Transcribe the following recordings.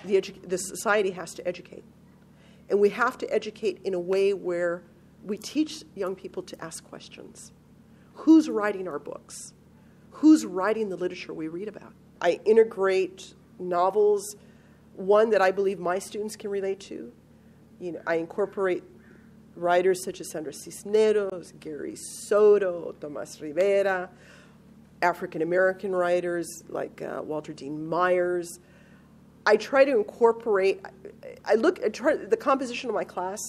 the society has to educate. And we have to educate in a way where we teach young people to ask questions. Who's writing our books? Who's writing the literature we read about? I integrate novels, one that I believe my students can relate to. I incorporate writers such as Sandra Cisneros, Gary Soto, Tomas Rivera, African-American writers like Walter Dean Myers. I try to incorporate, I try the composition of my class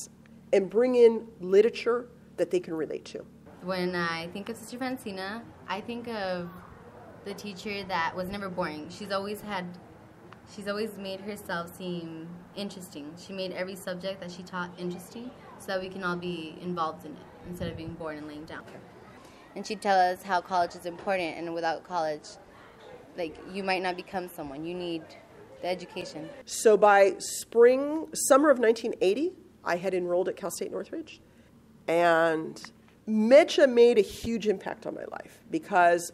and bring in literature that they can relate to. When I think of Sister Francina, I think of the teacher that was never boring. She's always made herself seem interesting. She made every subject that she taught interesting so that we can all be involved in it instead of being bored and laying down. And she'd tell us how college is important, and without college, you might not become someone. You need the education. So by summer of 1980, I had enrolled at Cal State Northridge. And M.E.Ch.A made a huge impact on my life because,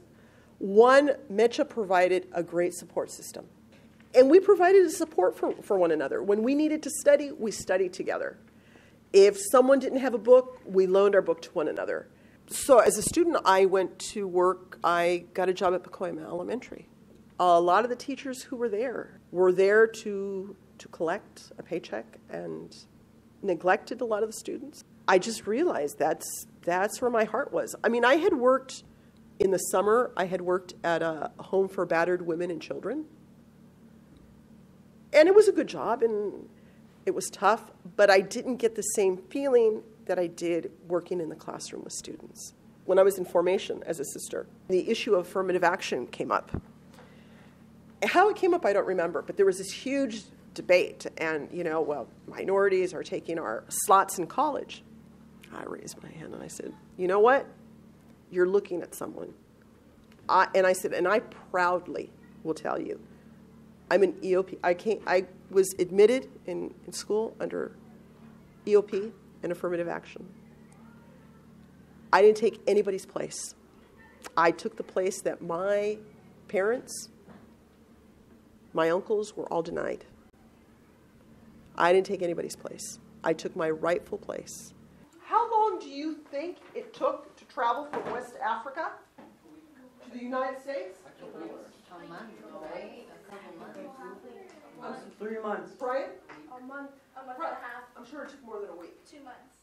one, M.E.Ch.A provided a great support system. And we provided a support for one another. When we needed to study, we studied together. If someone didn't have a book, we loaned our book to one another. So as a student, I went to work. I got a job at Pacoima Elementary. A lot of the teachers who were there to collect a paycheck and neglected a lot of the students. I just realized that's where my heart was. I mean, I had worked in the summer. I had worked at a home for battered women and children. And it was a good job, and it was tough, but I didn't get the same feeling that I did working in the classroom with students. When I was in formation as a sister, the issue of affirmative action came up. How it came up, I don't remember, but there was this huge debate, and, minorities are taking our slots in college. I raised my hand and I said, you know what? You're looking at someone. And I said, and I proudly will tell you, I'm an EOP. I was admitted in school under EOP and affirmative action. I didn't take anybody's place. I took the place that my parents, my uncles were all denied. I didn't take anybody's place. I took my rightful place. How long do you think it took to travel from West Africa to the United States? A month, right? A couple months. 3 months. Brian? A month and a half. I'm sure it took more than a week. 2 months.